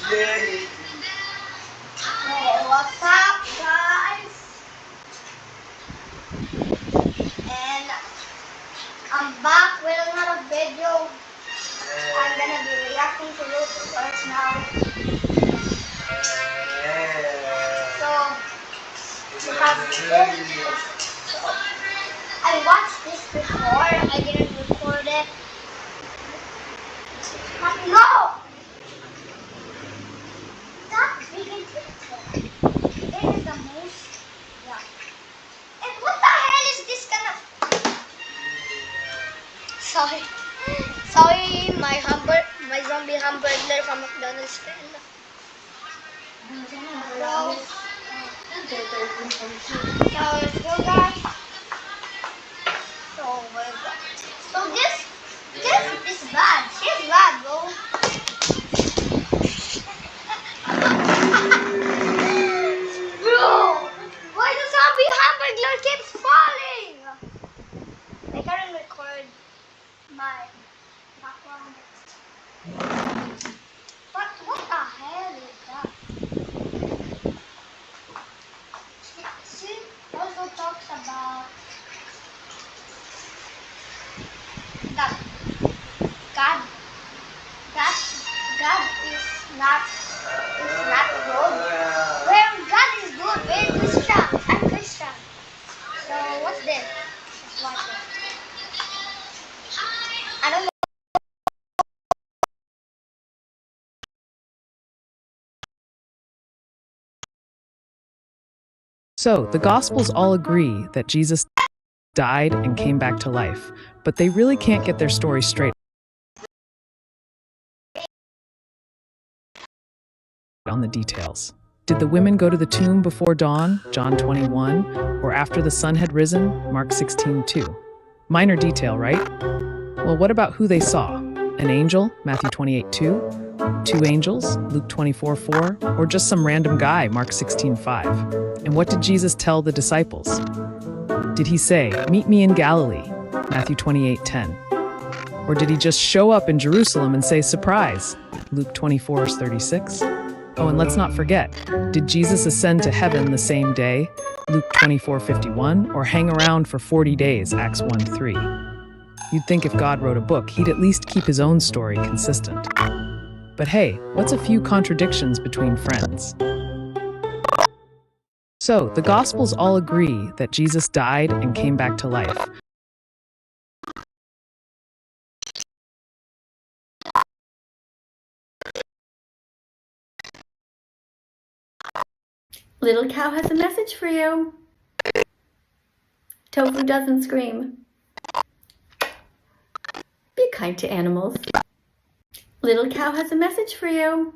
Hey, what's up, guys? And I'm back with another video. I'm gonna be reacting to YouTubers now. So, we have this. So, I watched this before. I didn't record it. But no! That vegan TikTok. It is the most. Yeah. And what the hell is this kind of? Sorry. Sorry, my zombie hamburger from McDonald's fell. So, let's go, guys. So this is bad. She's bad, bro. Bro, why the zombie hamburger keeps falling? I can't record my background. But what the hell is that? She also talks about that God is not good. Well, God is good. We're Christian. I'm Christian. So what's this? Let's watch it. I don't know. So, the Gospels all agree that Jesus died and came back to life, but they really can't get their story straight on the details. Did the women go to the tomb before dawn, John 21, or after the sun had risen, Mark 16:2? Minor detail, right? Well, what about who they saw? An angel, Matthew 28:2, two angels, Luke 24:4, or just some random guy, Mark 16:5? And what did Jesus tell the disciples? Did he say, "Meet me in Galilee," Matthew 28:10? Or did he just show up in Jerusalem and say, "Surprise," Luke 24:36? Oh, and let's not forget, did Jesus ascend to heaven the same day, Luke 24:51, or hang around for 40 days, Acts 1:3? You'd think if God wrote a book, he'd at least keep his own story consistent. But hey, what's a few contradictions between friends? So, the Gospels all agree that Jesus died and came back to life. Little cow has a message for you. Tofu doesn't scream. Be kind to animals. Little cow has a message for you.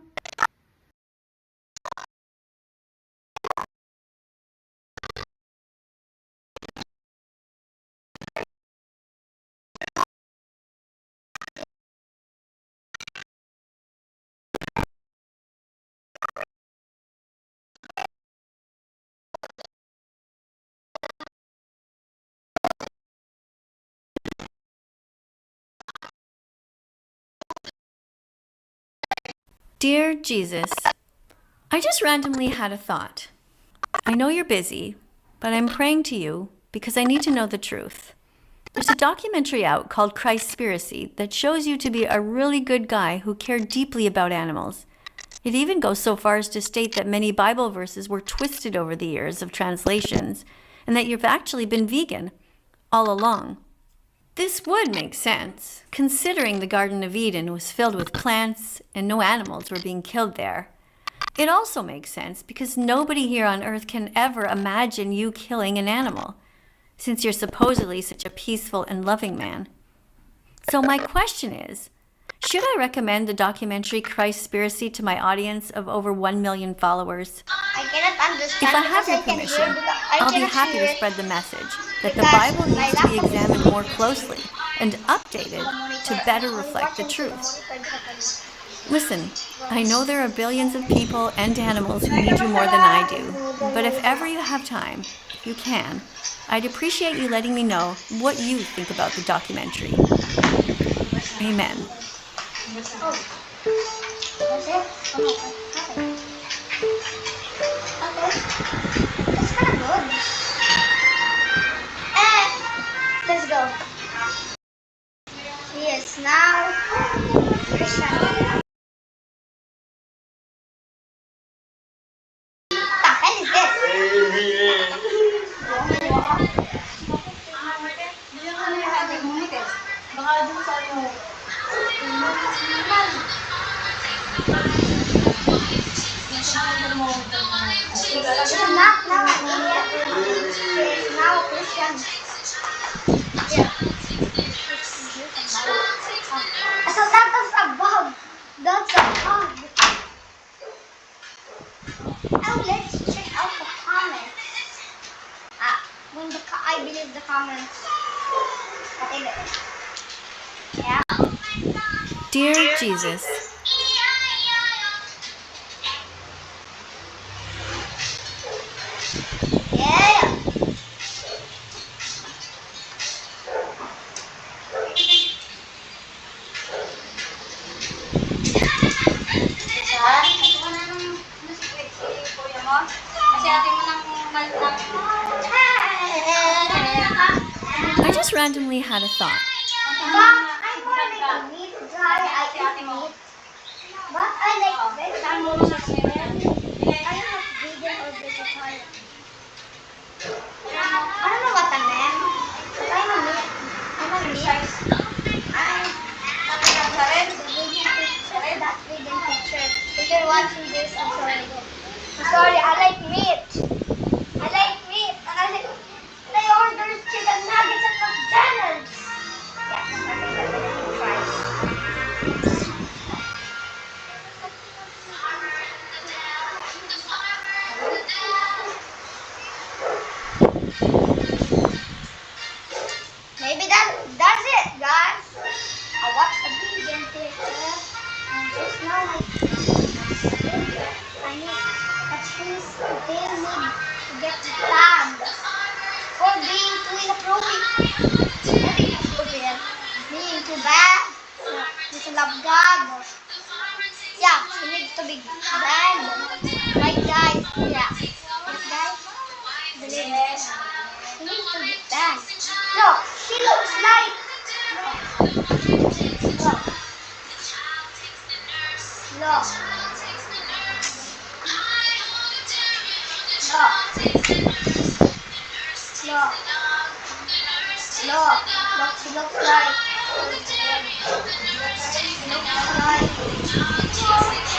Dear Jesus, I just randomly had a thought. I know you're busy, but I'm praying to you because I need to know the truth. There's a documentary out called Christspiracy that shows you to be a really good guy who cared deeply about animals. It even goes so far as to state that many Bible verses were twisted over the years of translations and that you've actually been vegan all along. This would make sense, considering the Garden of Eden was filled with plants and no animals were being killed there. It also makes sense because nobody here on Earth can ever imagine you killing an animal, since you're supposedly such a peaceful and loving man. So my question is, should I recommend the documentary Christspiracy to my audience of over 1 million followers? I cannot understand. If I have your permission, I'll be happy to spread the message that the Bible needs to be examined more closely and updated to better reflect the truth. Listen, I know there are billions of people and animals who need you more than I do, but if ever you have time, if you can, I'd appreciate you letting me know what you think about the documentary. Amen. Oh. She's not now an atheist. She is now a Christian. Yeah. So that was a bug. That's a bug. Now let's check out the comments. I believe the comments. Okay, yeah. Dear Jesus, Yeah. I just randomly had a thought. But I want to make a meat guy. I eat meat. But I like vegetables as well. I am not vegan or vegetarian. I don't know what I meant. But I'm a meat. I'm a meat. I'm the vegan picture. That vegan picture. If you're watching this, I'm sorry again. I'm sorry. I like meat. I like meat. And I ordered chicken nuggets at McDonald's. Yeah, I think that we're gonna try. Maybe that's it, guys. I watched the vegan picture and just now I need that she's still need to get tagged for being too inappropriate. Not inappropriate. Being too bad. Just love God. Yeah, she needs to be banned. Right, guys? Yeah. Yes, guys? Believe me. She needs to be banned. Look, she looks like. Look. Look. Look. Look. Look. Look, she looks like. She looks like.